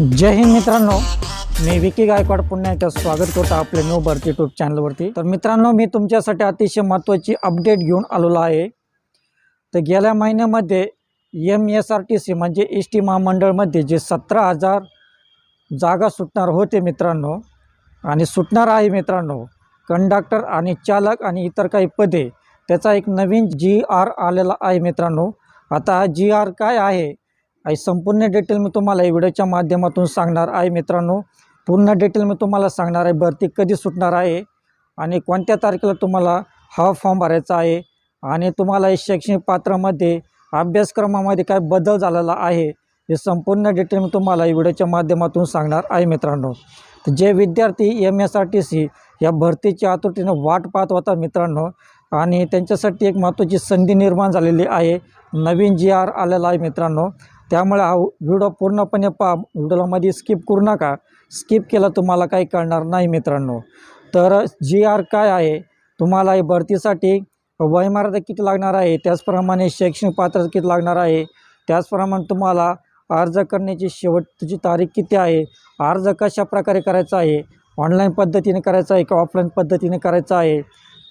जय हिंद मित्रांनो, मी विकी गायकवाड पुन्हा एकदा स्वागत करतो आपल्या न्यू भरती यूट्यूब चॅनलवरती। तर मित्रांनो, मी तुमच्यासाठी अतिशय महत्त्वाची अपडेट घेऊन आलेलो आहे। तर गेल्या महिन्यामध्ये MSRTC म्हणजे एस.टी. महामंडळमध्ये जे 17,000 जागा सुटणार होते मित्रांनो, आणि सुटणार आहे मित्रांनो, कंडक्टर आणि चालक आणि इतर काही पदे, त्याचा एक नवीन GR आलेला आहे मित्रांनो। आता हा GR काय आहे आणि संपूर्ण डिटेल मी तुम्हाला या व्हिडिओच्या माध्यमातून सांगणार आहे मित्रांनो। पूर्ण डिटेल मी तुम्हाला सांगणार आहे, भरती कधी सुटणार आहे आणि कोणत्या तारखेला तुम्हाला हा फॉर्म भरायचा आहे, आणि तुम्हाला शैक्षणिक पात्रामध्ये अभ्यासक्रमामध्ये काय बदल झालेला आहे, हे संपूर्ण डिटेल मी तुम्हाला या व्हिडिओच्या माध्यमातून सांगणार आहे मित्रांनो। तर जे विद्यार्थी MSRTC या भरतीची आतुरतेने वाट पाहत होता मित्रांनो, आणि त्यांच्यासाठी एक महत्त्वाची संधी निर्माण झालेली आहे, नवीन GR आलेला आहे मित्रांनो। त्यामुळे हा व्हिडिओ पूर्णपणे पहा, व्हिडिओमध्ये स्किप करू नका, स्किप केलं तुम्हाला काही कळणार नाही मित्रांनो। तर GR काय आहे, तुम्हाला या भरतीसाठी वयोमर्यादा किती लागणार आहे, त्याचप्रमाणे शैक्षणिक पात्रता किती लागणार आहे, त्याचप्रमाणे तुम्हाला अर्ज करण्याची शेवटची तारीख किती आहे, अर्ज कशा प्रकारे करायचा आहे, ऑनलाईन पद्धतीने करायचा आहे का ऑफलाईन पद्धतीने करायचा आहे,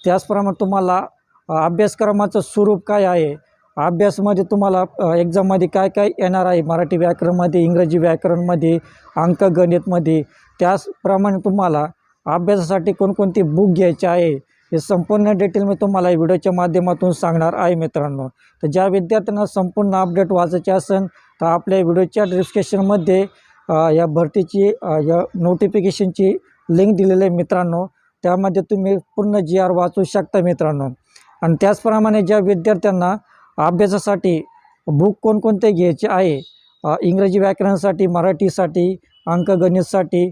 त्याचप्रमाणे तुम्हाला अभ्यासक्रमाचं स्वरूप काय आहे, अभ्यासमध्ये तुम्हाला एक्झाममध्ये काय काय येणार आहे, मराठी व्याकरणमध्ये, इंग्रजी व्याकरणमध्ये, अंकगणितमध्ये, त्याचप्रमाणे तुम्हाला अभ्यासासाठी कोणकोणती बुक घ्यायचे आहे, हे संपूर्ण डिटेल मी तुम्हाला या व्हिडिओच्या माध्यमातून सांगणार आहे मित्रांनो। तर ज्या विद्यार्थ्यांना संपूर्ण अपडेट वाचायचे असेल तर आपल्या व्हिडिओच्या डिस्क्रिप्शनमध्ये या भरतीची या नोटिफिकेशनची लिंक दिलेली आहे मित्रांनो, त्यामध्ये तुम्ही पूर्ण GR वाचू शकता मित्रांनो। आणि त्याचप्रमाणे ज्या विद्यार्थ्यांना अभ्यासासाठी बुक कोणकोणते घ्यायचे आहे, इंग्रजी व्याकरणासाठी, मराठीसाठी, अंकगणितसाठी,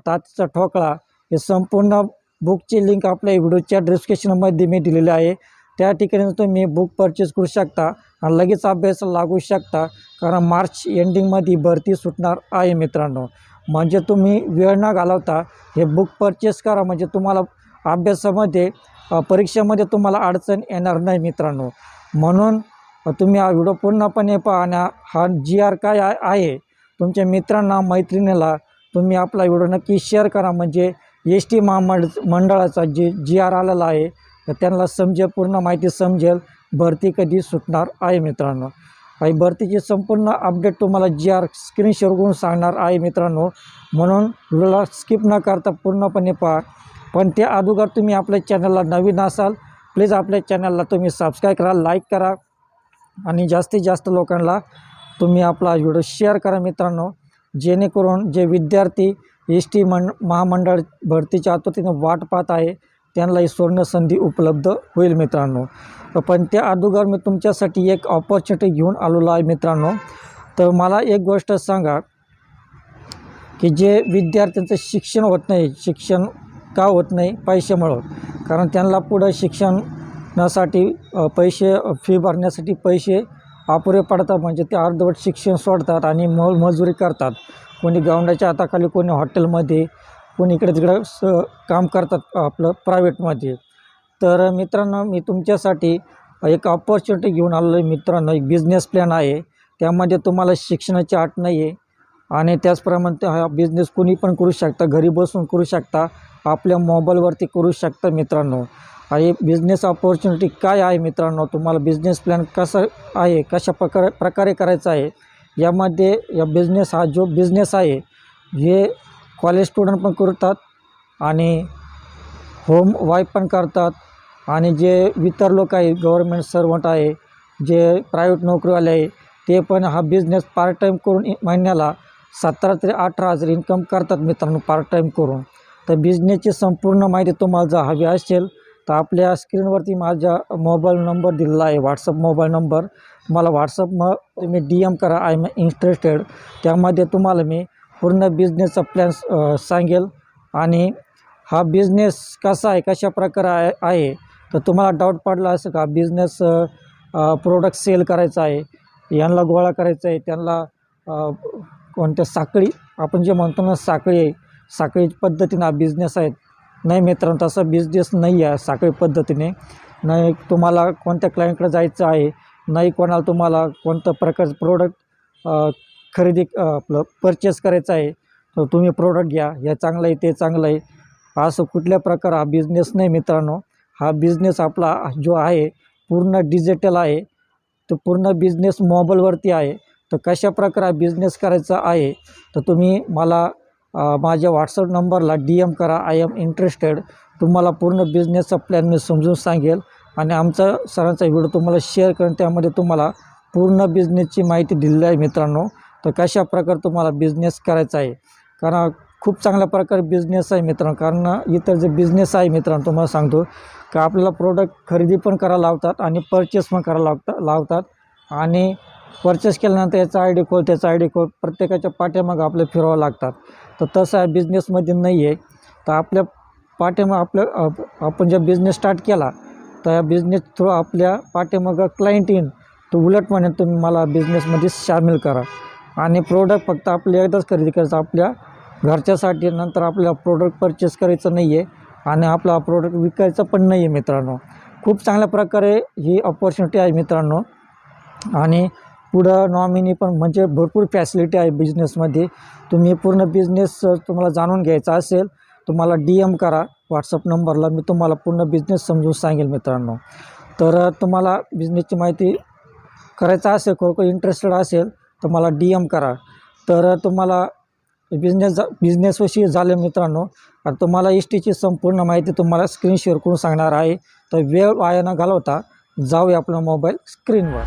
तातीचा ठोकळा, हे संपूर्ण बुकची लिंक आपल्या व्हिडिओच्या डिस्क्रिप्शनमध्ये मी दिलेली आहे। त्या ठिकाणी तुम्ही बुक परचेस करू शकता आणि लगेच अभ्यासाला लागू शकता, कारण मार्च एंडिंगमध्ये भरती सुटणार आहे मित्रांनो। म्हणजे तुम्ही वेळ न घालवता हे बुक परचेस करा, म्हणजे तुम्हाला अभ्यासामध्ये परीक्षेमध्ये तुम्हाला अडचण येणार नाही मित्रांनो। म्हणून तुम्ही हा व्हिडिओ पूर्णपणे पहा आणि हा GR काय आहे तुमच्या मित्रांना, मैत्रिणीला तुम्ही आपला व्हिडिओ नक्की शेअर करा, म्हणजे एस.टी. मंडळाचा जे GR आलेला आहे तर त्यांना समजेल, पूर्ण माहिती समजेल भरती कधी सुटणार आहे मित्रांनो। आणि भरतीची संपूर्ण अपडेट तुम्हाला GR स्क्रीन शेअर करून सांगणार आहे मित्रांनो, म्हणून व्हिडिओला स्किप न करता पूर्णपणे पहा। पण त्या अगोदर तुम्ही आपल्या चॅनलला नवीन असाल, प्लीज आपल्या चॅनलला तुम्ही सबस्क्राईब करा, लाईक करा आणि जास्तीत जास्त लोकांना तुम्ही आपला व्हिडिओ शेअर करा मित्रांनो, जेणेकरून जे विद्यार्थी एस.टी. महामंडळ भरतीच्या आतुरतेने वाट पाहत आहे त्यांना ही सुवर्ण संधी उपलब्ध होईल मित्रांनो। पण त्या अगोदर मी तुमच्यासाठी एक ऑपॉर्च्युनिटी घेऊन आलेलो आहे मित्रांनो। तर मला एक गोष्ट सांगा की जे विद्यार्थ्यांचं शिक्षण होत नाही, शिक्षण का होत नाही, पैशामुळं, कारण त्यांना पुढं शिक्षणासाठी पैसे, फी भरण्यासाठी पैसे अपुरे पडतात, म्हणजे ते अर्धवट शिक्षण सोडतात आणि मोलमजुरी करतात, कोणी गव्हर्नमेंटच्या हाताखाली, कोणी हॉटेलमध्ये, कोणी इकडे तिकडं काम करतात आपलं प्रायव्हेटमध्ये। तर मित्रांनो, मी तुमच्यासाठी एक ऑपॉर्च्युनिटी घेऊन आलेलो आहे मित्रांनो, एक बिझनेस प्लॅन आहे, त्यामध्ये तुम्हाला शिक्षणाची अट नाही आहे आणि त्याचप्रमाणे हा बिझनेस कोणी पण करू शकता, घरी बसून करू शकता, आपल्या मोबाईलवरती करू शकता मित्रांनो। आणि बिझनेस ऑपॉर्च्युनिटी काय आहे मित्रांनो, तुम्हाला बिझनेस प्लॅन कसं आहे, कशा प्रकारे करायचा आहे, यामध्ये या बिझनेस, हा जो बिझनेस आहे हे कॉलेज स्टुडंट पण करतात आणि होम वाईफ पण करतात, आणि जे इतर लोक आहे, गव्हर्मेंट सर्वंट आहे, जे प्रायव्हेट नोकरीवाले आहे, ते पण हा बिझनेस पार्ट टाईम करून महिन्याला 17 ते 18 हजार इन्कम करतात मित्रांनो, पार्ट टाईम करून। तर बिझनेसची संपूर्ण माहिती तुम्हाला जर हवी असेल तर आपल्या स्क्रीनवरती माझा मोबाईल नंबर दिलेला आहे, व्हॉट्सअप मोबाईल नंबर, मला व्हॉट्सअप तुम्ही DM करा, आय एम इंटरेस्टेड, त्यामध्ये तुम्हाला मी पूर्ण बिझनेसचा प्लॅन सांगेल। आणि हा बिझनेस कसा आहे, कशा प्रकारे आहे, तर तुम्हाला डाऊट पडला असं का बिझनेस प्रोडक्ट सेल करायचा आहे, यांना गोळा करायचा आहे, त्यांना कोणत्या साखळी, आपण जे म्हणतो ना साखळी आहे, साखळी पद्धतीने हा बिझनेस आहे, नाही मित्रांनो, तसा बिझनेस नाही आहे साखळी पद्धतीने, नाही तुम्हाला कोणत्या क्लायंटकडे जायचं आहे, नाही कोणाला तुम्हाला कोणत्या प्रकारचं प्रोडक्ट खरेदी आपलं परचेस करायचं आहे तर तुम्ही प्रोडक्ट घ्या, हे चांगलं आहे ते चांगलं आहे असं कुठल्या प्रकार हा बिझनेस नाही मित्रांनो. हा बिझनेस आपला जो आहे पूर्ण डिजिटल आहे, तो पूर्ण बिझनेस मोबाईलवरती आहे. तर कशा प्रकारे हा बिझनेस करायचा आहे तर तुम्ही मला माझ्या व्हॉट्सअप नंबरला DM करा, आय एम इंटरेस्टेड. तुम्हाला पूर्ण बिझनेसचा प्लॅन मी समजून सांगेल आणि आमचा सरांचा व्हिडिओ तुम्हाला शेअर करेन. त्यामध्ये तुम्हाला पूर्ण बिझनेसची माहिती दिलेली आहे मित्रांनो. तर कशा प्रकारे तुम्हाला बिझनेस करायचा आहे, कारण खूप चांगल्या प्रकारे बिझनेस आहे मित्रांनो. कारण इतर जे बिझनेस आहे मित्रांनो तुम्हाला सांगतो का आपल्याला प्रोडक्ट खरेदी पण करायला लावतात आणि परचेस पण करायला लावतात आणि परचेस केल्यानंतर याचा ID कोड त्याचा ID कोड प्रत्येकाच्या पाठीमागं आपल्या फिरवावं लागतात. तर तसं आहे बिझनेसमध्ये नाही आहे. तर आपल्या आपण जर बिझनेस स्टार्ट केला तर या बिझनेस थ्रू आपल्या पाठीमागं क्लायंट येईन. तर उलट म्हणेन तुम्ही मला बिझनेसमध्ये सामील करा आणि प्रोडक्ट फक्त आपल्या एकदाच खरेदी करायचं आपल्या घरच्यासाठी. नंतर आपल्याला प्रोडक्ट परचेस करायचं नाही आहे आणि आपला प्रोडक्ट विकायचं पण नाही आहे मित्रांनो. खूप चांगल्या प्रकारे ही अपॉर्च्युनिटी आहे मित्रांनो. आणि पुढं नॉमिनी पण म्हणजे भरपूर फॅसिलिटी आहे बिझनेसमध्ये. तुम्ही पूर्ण बिझनेस तुम्हाला जाणून घ्यायचा असेल तुम्हाला DM करा व्हॉट्सअप नंबरला, मी तुम्हाला पूर्ण बिझनेस समजून सांगेल मित्रांनो. तर तुम्हाला बिझनेसची माहिती करायचा असेल, कोण इंटरेस्टेड असेल तर मला DM करा. तर तुम्हाला बिझनेसविषयी झाले मित्रांनो. आणि तुम्हाला STची संपूर्ण माहिती तुम्हाला स्क्रीन शेअर करून सांगणार आहे. तर वेळ वाया न घालवता जाऊया आपल्या मोबाईल स्क्रीनवर.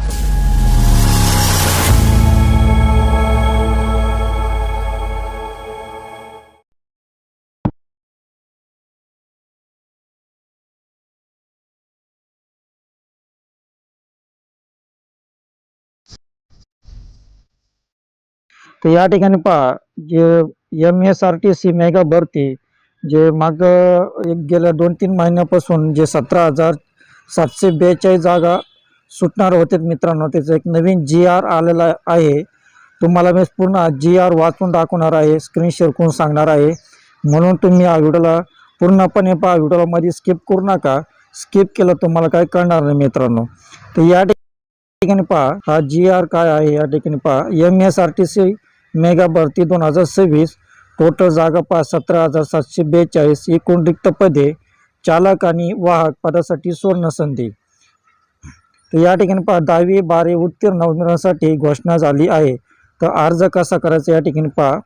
तर या ठिकाणी पहा जे MSRTC मेगा भरती जे गेल्या 2-3 महिन्यापासून जे 17,742 जागा सुटणार होते मित्रांनो, त्याचं एक नवीन GR आलेला आहे. तुम्हाला मी पूर्ण GR वाचून दाखवणार आहे, स्क्रीन शेअर करून सांगणार आहे. म्हणून तुम्ही या व्हिडिओला पूर्णपणे पहा, व्हिडिओला मध्ये स्किप करू नका. स्किप केलं तुम्हाला काय कळणार नाही मित्रांनो. तर या ठिकाणी पहा हा GR काय आहे. या ठिकाणी पहा MSRTC मेगा भरती 2026. टोटल जागा पहा 17,742. एकूण रिक्त पदे चालक आणि वाहक पदासाठी सुवर्ण संधी. तर या ठिकाणी पहा 10वी-12वी उत्तीर्ण उमेदवारांसाठी घोषणा झाली आहे. तर अर्ज कसा करायचा या ठिकाणी पहा.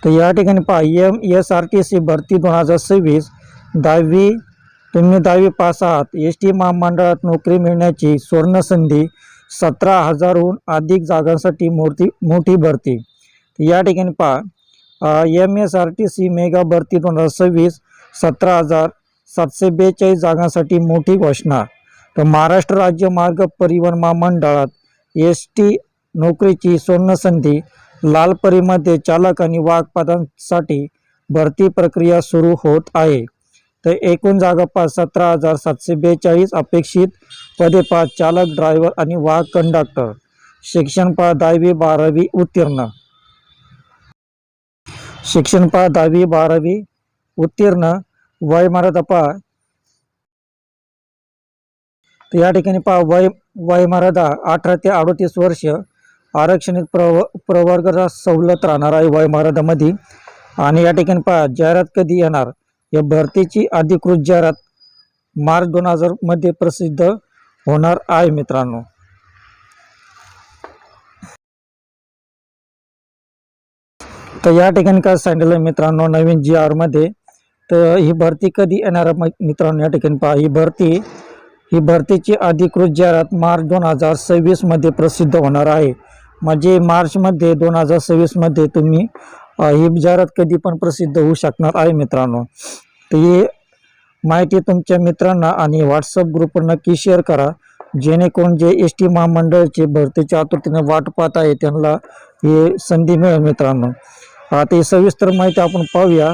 तर या ठिकाणी पहा MSRTC भरती 2026 तुम्ही 10वी पास आहात. ST महामंडळात नोकरी मिळण्याची सुवर्ण संधी. 17,000हून अधिक जागांसाठी मोठी भरती. या ठिकाणी पहा MSRTC मेगा भरती 2026 17,742 जागांसाठी मोठी घोषणा. तर महाराष्ट्र राज्य मार्ग परिवहन महामंडळात ST नोकरीची सुवर्ण संधी. लालपरीमध्ये चालक आणि वाहक पदांसाठी भरती प्रक्रिया सुरू होत आहे. तर एकूण जागा पहा 17,742. अपेक्षित पदे पहा चालक, ड्रायव्हर आणि वाहक कंडक्टर. शिक्षण पहा 10वी-12वी उत्तीर्ण. शिक्षण पहा 10वी-12वी उत्तीर्ण. वय मर्यादा पहा. तर या ठिकाणी पहा वय मर्यादा 18 ते 38 वर्ष. आरक्षणित प्रवर्गाला सवलत राहणार आहे वय मर्यादामध्ये. आणि या ठिकाणी पहा जाहिरात कधी येणार. या भरतीची अधिकृत जाहिरात मार्च 2000 मध्ये प्रसिद्ध होणार आहे मित्रांनो. तर या ठिकाणी काय सांगितलं आहे मित्रांनो नवीन GR मध्ये. तर ही भरती कधी येणार मित्रांनो. या ठिकाणी पहा ही भरतीची अधिकृत जाहिरात मार्च 2026 मध्ये प्रसिद्ध होणार आहे. म्हणजे मार्चमध्ये 2026 मध्ये तुम्ही ही जाहिरात कधी पण प्रसिद्ध होऊ शकणार आहे मित्रांनो. तर ही माहिती तुमच्या मित्रांना आणि व्हॉट्सअप ग्रुपवर नक्की शेअर करा, जेणेकरून जे ST महामंडळाची भरतीच्या आतुरतेने वाट पाहत आहे त्यांना ही संधी मिळेल मित्रांनो. आता ही सविस्तर माहिती आपण पाहूया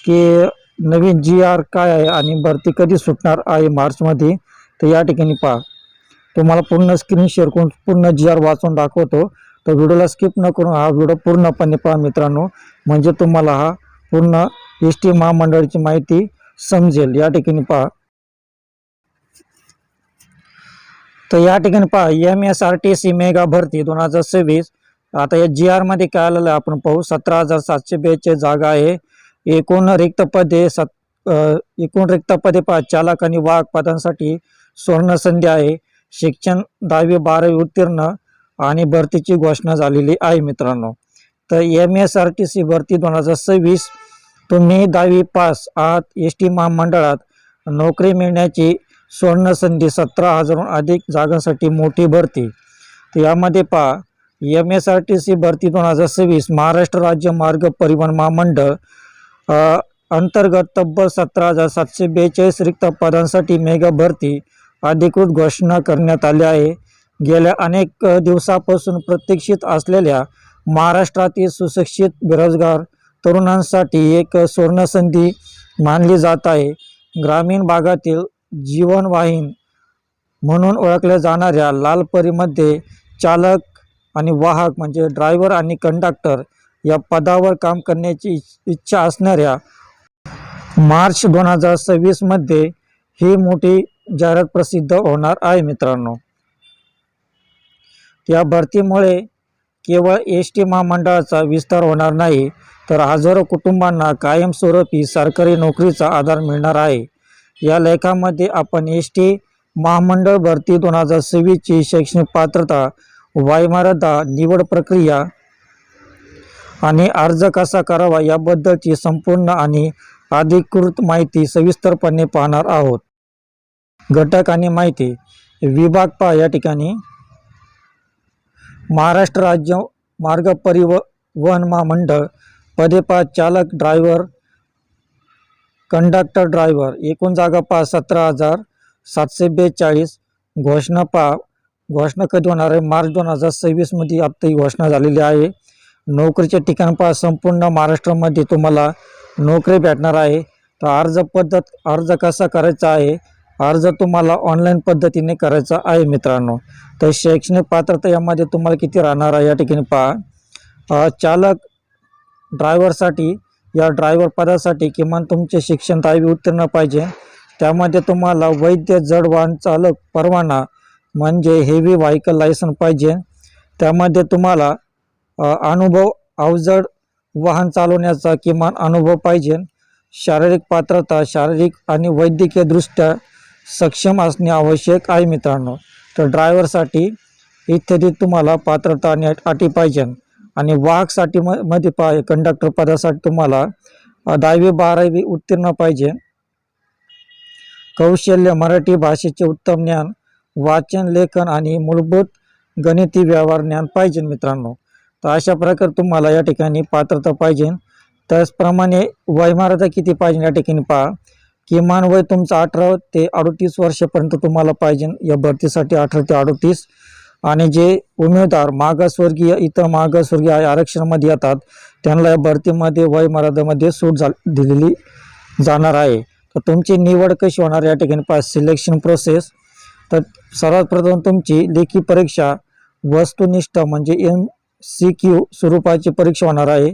की नवीन GR काय आहे आणि भरती कधी सुटणार आहे मार्चमध्ये. तर या ठिकाणी पहा तुम्हाला पूर्ण स्क्रीन शेअर करून पूर्ण GR वाचून दाखवतो. तर व्हिडिओला स्किप न करून हा व्हिडिओ पूर्णपणे पहा मित्रांनो, म्हणजे तुम्हाला हा पूर्ण ST महामंडळाची माहिती समजेल. या ठिकाणी पहा तर या ठिकाणी पहा MSRTC मेगा भरती 2026. आता या GR मध्ये काय आलेलं आहे आपण पाहू. 17,742 जागा आहे. एकूण रिक्त पदे एकूण रिक्त पदे पहा चालक आणि वाहक पदांसाठी सुवर्ण संधी आहे. शिक्षण 10वी 12वी उत्तीर्ण आणि भरतीची घोषणा झालेली आहे मित्रांनो. तर MSRTC भरती 2026 तुम्ही 10वी पास आहात. ST महामंडळात नोकरी मिळण्याची सुवर्ण संधी 17,000हून अधिक जागांसाठी मोठी भरती. तर यामध्ये पहा MSRTC भरती 2026 महाराष्ट्र राज्य मार्ग परिवहन महामंडळ अंतर्गत तब्बल 17,742 रिक्त पदांसाठी मेगा भरती अधिकृत घोषणा करण्यात आली आहे. गेल्या अनेक दिवसापासून प्रतीक्षित असलेल्या महाराष्ट्रातील सुशिक्षित बेरोजगार तरुणांसाठी एक सुवर्ण संधी मानली जात आहे. ग्रामीण भागातील जीवनवाहिनी म्हणून ओळखल्या जाणाऱ्या लालपरीमध्ये चालक आणि वाहक म्हणजे ड्रायव्हर आणि कंडक्टर या पदावर काम करण्याची इच्छा असणाऱ्या मार्च 2026 मध्ये ही मोठी जाहिरात प्रसिद्ध होणार आहे मित्रांनो. या भरतीमुळे केवळ ST महामंडळाचा विस्तार होणार नाही तर हजारो कुटुंबांना कायमस्वरूपी सरकारी नोकरीचा आधार मिळणार आहे. या लेखामध्ये आपण ST महामंडळ भरती 2026 ची शैक्षणिक पात्रता, वयोमर्यादा, निवड प्रक्रिया आणि अर्ज कसा करावा याबद्दलची संपूर्ण आणि अधिकृत माहिती सविस्तरपणे पाहणार आहोत. घटक आणि माहिती विभाग पहा या ठिकाणी महाराष्ट्र राज्य मार्ग परिवहन महामंडळ. पदे पहा चालक, ड्रायव्हर, कंडक्टर, ड्रायव्हर. एकूण जागा पहा 17,742. घोषणा पहा घोषणा कधी होणार आहे. मार्च 2026 मध्ये आता ही घोषणा झालेली आहे. नोकरीचे ठिकाण पहा संपूर्ण महाराष्ट्रामध्ये तुम्हाला नोकरी भेटणार आहे. तर अर्ज कसा करायचा आहे. अर्ज तुम्हाला ऑनलाईन पद्धतीने करायचा आहे मित्रांनो. तर शैक्षणिक पात्रता यामध्ये तुम्हाला किती राहणार आहे या ठिकाणी पहा. चालक ड्रायव्हरसाठी या ड्रायव्हर पदासाठी किमान तुमचे शिक्षण 10वी उत्तीर्ण पाहिजे. त्यामध्ये तुम्हाला वैध जड वाहन चालक परवाना म्हणजे हेवी व्हेकल लायसन पाहिजे. त्यामध्ये तुम्हाला अनुभव अवजड वाहन चालवण्याचा किमान अनुभव पाहिजे. शारीरिक पात्रता शारीरिक आणि वैद्यकीय दृष्ट्या सक्षम असणे आवश्यक आहे मित्रांनो. तर ड्रायव्हरसाठी इत्यादी तुम्हाला पात्रता आणि अटी पाहिजे. आणि वाहकसाठी मध्ये पाहिजे कंडक्टर पदासाठी तुम्हाला 10वी 12वी उत्तीर्ण पाहिजे. कौशल्य मराठी भाषेचे उत्तम ज्ञान, वाचन लेखन आणि मूलभूत गणिती व्यवहार ज्ञान पाहिजे मित्रांनो. तर अशा प्रकारे तुम्हाला या ठिकाणी पात्रता पाहिजे. त्याचप्रमाणे वयोमर्यादा किती पाहिजे या ठिकाणी पहा. किमान वय तुमचं 18 ते 38 वर्षापर्यंत तुम्हाला पाहिजे या भरतीसाठी. 18 ते 38. आणि जे उमेदवार मागासवर्गीय इतर मागासवर्गीय आरक्षणामध्ये येतात त्यांना या भरतीमध्ये वयोमर्यादेमध्ये सूट दिलेली जाणार आहे. तर तुमची निवड कशी होणार या ठिकाणी पहा. Selection process. तर सर्वात प्रथम तुमची लेखी परीक्षा वस्तुनिष्ठ म्हणजे MCQ स्वरूपाची परीक्षा होणार आहे.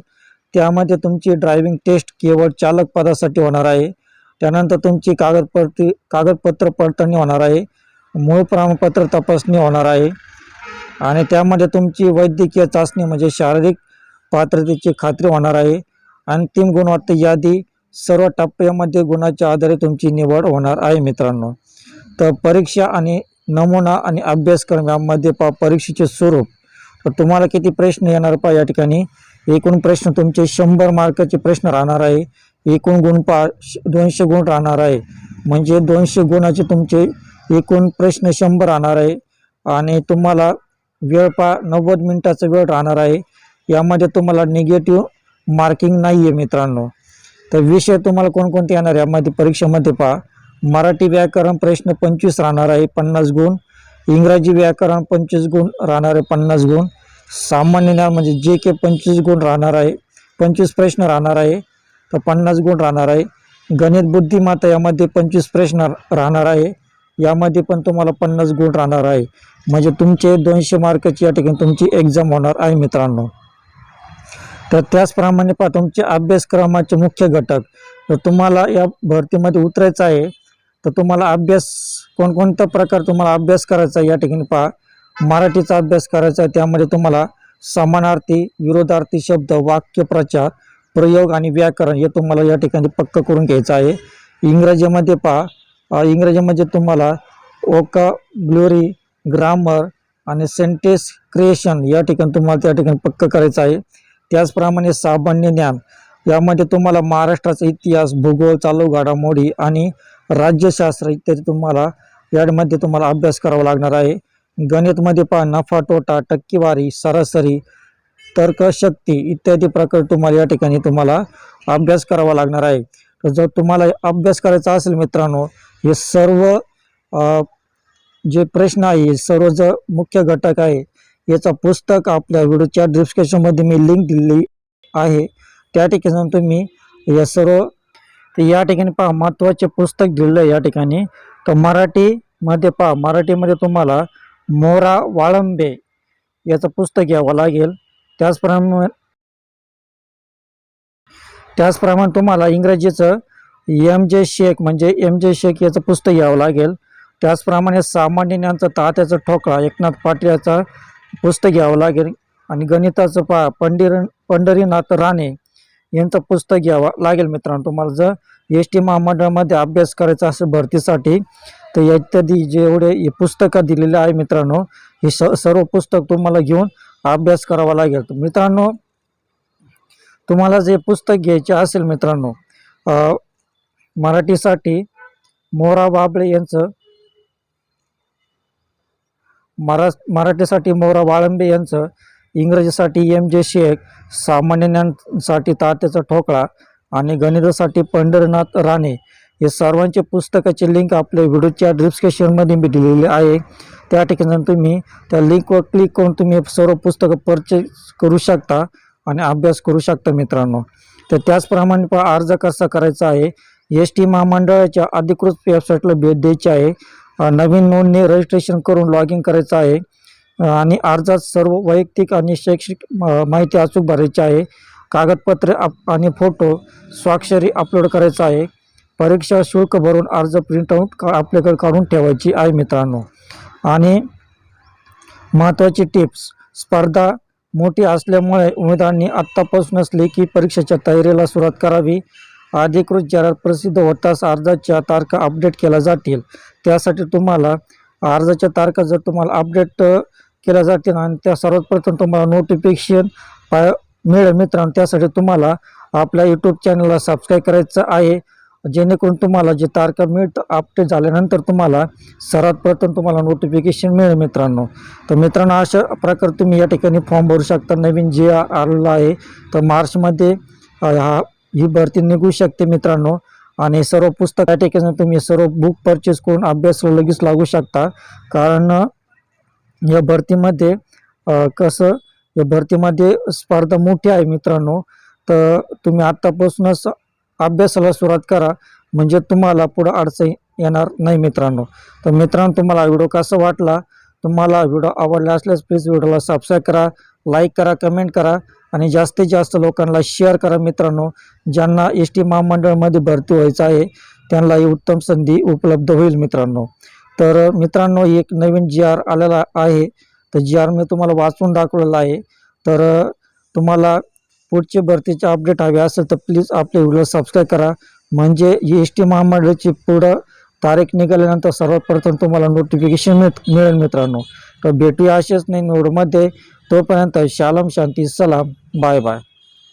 त्यामध्ये तुमची ड्रायव्हिंग टेस्ट केवळ चालक पदासाठी होणार आहे. त्यानंतर तुमची कागदपत्र पडताळणी होणार आहे. मूळ प्रमाणपत्र तपासणी होणार आहे. आणि त्यामध्ये तुमची वैद्यकीय चाचणी म्हणजे शारीरिक पात्रतेची खात्री होणार आहे. अंतिम गुणवत्ता यादी सर्व टप्प्यामध्ये गुणाच्या आधारे तुमची निवड होणार आहे मित्रांनो. तर परीक्षा आणि नमुना आणि अभ्यासक्रम यामध्ये परीक्षेचे स्वरूप. तर तुम्हाला किती प्रश्न येणार पहा या ठिकाणी. एकूण प्रश्न तुमचे 100 मार्काचे प्रश्न राहणार आहे. एकूण गुण 200 गुण राहणार आहे. म्हणजे 200 गुणाचे तुमचे एकूण प्रश्न 100 राहणार आहे. आणि तुम्हाला वेळ 90 मिनिटाचा वेळ राहणार आहे. यामध्ये तुम्हाला निगेटिव्ह मार्किंग नाही आहे मित्रांनो. तर विषय तुम्हाला कोणकोणते येणार यामध्ये परीक्षेमध्ये पहा. मराठी व्याकरण प्रश्न 25 राहणार आहे 50 गुण. इंग्रजी व्याकरण 25 गुण राहणार आहे 50 गुण. सामान्य ज्ञान म्हणजे JK 25 गुण राहणार आहे. 25 प्रश्न राहणार आहे तर 50 गुण राहणार आहे. गणित बुद्धिमत्ता यामध्ये 25 प्रश्न राहणार आहे. यामध्ये पण तुम्हाला 50 गुण राहणार आहे. म्हणजे तुमचे 200 मार्काची या ठिकाणी तुमची एक्झाम होणार आहे मित्रांनो. तर त्याचप्रमाणे पहा तुमचे अभ्यासक्रमाचे मुख्य घटक. तर तुम्हाला या भरतीमध्ये उतरायचं आहे तर तुम्हाला कोणकोणत्या प्रकार तुम्हाला अभ्यास करायचा या ठिकाणी पहा. मराठीचा अभ्यास करायचा, त्यामध्ये तुम्हाला समानार्थी, विरोधार्थी शब्द, वाक्यप्रचार, प्रयोग आणि व्याकरण हे तुम्हाला या ठिकाणी पक्क करून घ्यायचं आहे. इंग्रजीमध्ये पहा, इंग्रजीमध्ये तुम्हाला वोकॅब्युलरी, ग्रामर आणि सेंटेन्स क्रिएशन या ठिकाणी तुम्हाला त्या ठिकाणी पक्क करायचं आहे. त्याचप्रमाणे सामान्य ज्ञान यामध्ये तुम्हाला महाराष्ट्राचा इतिहास, भूगोल, चालू घडामोडी आणि राज्यशास्त्र इत्यादी तुम्हाला यामध्ये तुम्हाला अभ्यास करावा लागणार आहे. गणितमध्ये पहा नफा तोटा, टक्केवारी, सरासरी, तर्कशक्ती इत्यादी प्रकार तुम्हाला या ठिकाणी तुम्हाला अभ्यास करावा लागणार आहे. तर जर तुम्हाला अभ्यास करायचा असेल मित्रांनो, हे सर्व जे प्रश्न आहे, सर्व जे मुख्य घटक आहे याचं पुस्तक आपल्या व्हिडिओच्या डिस्क्रिप्शनमध्ये मी लिंक दिलेली आहे. त्या ठिकाणी तुम्ही या सर्व या ठिकाणी पहा महत्त्वाचे पुस्तक दिलेलं आहे या ठिकाणी. तर मराठीमध्ये पहा, मराठीमध्ये तुम्हाला मोरा वाळंबे याचं पुस्तक घ्यावं लागेल. त्याचप्रमाणे तुम्हाला इंग्रजीचं एम.जे. शेख म्हणजे एम.जे. शेख याचं पुस्तक घ्यावं लागेल. त्याचप्रमाणे सामान्य ज्ञानचं तात्याचा ठोकळा एकनाथ पाटील याचं पुस्तक घ्यावं लागेल. आणि गणिताचं पहा पंढरीनाथ राणे यांचं पुस्तक घ्यावं लागेल. मित्रांनो, तुम्हाला जर एस टी महामंडळामध्ये अभ्यास करायचा असेल भरतीसाठी, तर इत्यादी जेवढे हे पुस्तकं दिलेले आहे मित्रांनो, हे सर्व पुस्तक तुम्हाला घेऊन अभ्यास करावा लागेल. तर मित्रांनो, तुम्हाला जे पुस्तक घ्यायचे असेल मित्रांनो, मराठीसाठी मोरा बाबळे यांचं, मराठीसाठी मोरा वाळंबे यांचं, इंग्रजीसाठी एम.जे. शेख, सामान्य ज्ञानसाठी तात्याचा ठोकळा आणि गणितासाठी पंढरीनाथ राणे हे सर्वांचे पुस्तकाचे लिंक आपल्या व्हिडिओच्या डिस्क्रिप्शनमध्ये मी दिलेले आहे. त्या ठिकाणी तुम्ही त्या लिंकवर क्लिक करून तुम्ही सर्व पुस्तकं परचेस करू शकता आणि अभ्यास करू शकता मित्रांनो. तर त्याचप्रमाणे अर्ज कसा करायचा आहे, एस टी महामंडळाच्या अधिकृत वेबसाईटला भेट द्यायची आहे. नवीन नोंदणी रजिस्ट्रेशन करून लॉग इन करायचं आहे आणि अर्जात सर्व वैयक्तिक आणि शैक्षणिक माहिती अचूक भरायची आहे. कागदपत्रे आणि फोटो स्वाक्षरी अपलोड करायचा आहे. परीक्षा शुल्क भरून अर्ज प्रिंटआउट आपल्याकडे काढून ठेवायची आहे मित्रांनो. आणि महत्त्वाची टिप्स, स्पर्धा मोठी असल्यामुळे उमेदवारांनी आत्तापासूनच लेखी परीक्षेच्या तयारीला सुरुवात करावी. अधिकृत जाहिरात प्रसिद्ध होताच अर्जाच्या तारखा अपडेट केल्या जातील. त्यासाठी तुम्हाला अर्जाच्या तारखा जर तुम्हाला अपडेट केल्या जातील आणि त्या सर्वात प्रथम तुम्हाला नोटिफिकेशन मिळेल मित्रांनो, त्यासाठी तुम्हाला आपल्या यूट्यूब चॅनलला सबस्क्राईब करायचं आहे, जेणेकरून तुम्हाला जे तारखा मिळतं अपडेट झाल्यानंतर तुम्हाला सर्वात प्रथम तुम्हाला नोटिफिकेशन मिळेल मित्रांनो. तर मित्रांनो, अशा प्रकारे तुम्ही या ठिकाणी फॉर्म भरू शकता. नवीन जे आलेला आहे, तर मार्चमध्ये ही भरती निघू शकते मित्रांनो. आणि सर्व पुस्तक या ठिकाणी तुम्ही सर्व बुक परचेस करून अभ्यासाला लगेच लागू शकता. कारण या भरतीमध्ये या भरतीमध्ये स्पर्धा मोठी आहे मित्रांनो. तर तुम्ही आत्तापासूनच अभ्यासाला सुरुवात करा, म्हणजे तुम्हाला पुढे अडचण येणार नाही मित्रांनो. तर मित्रांनो, तुम्हाला व्हिडिओ कसा वाटला, तुम्हाला व्हिडिओ आवडला असल्यास प्लीज व्हिडिओला सबस्क्राईब करा, लाईक करा, कमेंट करा आणि जास्तीत जास्त लोकांना शेअर करा मित्रांनो. ज्यांना एस टी महामंडळामध्ये भरती व्हायचं आहे त्यांना ही उत्तम संधी उपलब्ध होईल मित्रांनो. तर मित्रांनो, एक नवीन जी.आर. आलेला आहे, तर जी.आर. मी तुम्हाला वाचून दाखवलेला आहे. तर तुम्हाला पुढचे भरतीचे अपडेट हवे असेल तर प्लीज आपले व्हिडिओ सबस्क्राईब करा, म्हणजे एस टी महामंडळाची पुढं तारीख निघाल्यानंतर सर्वात प्रथम तुम्हाला नोटिफिकेशन मिळेल मित्रांनो. तर भेटूया असेच नाही व्हिडिओमध्ये. तोपर्यंत शालम, शांती, सलाम, बाय बाय.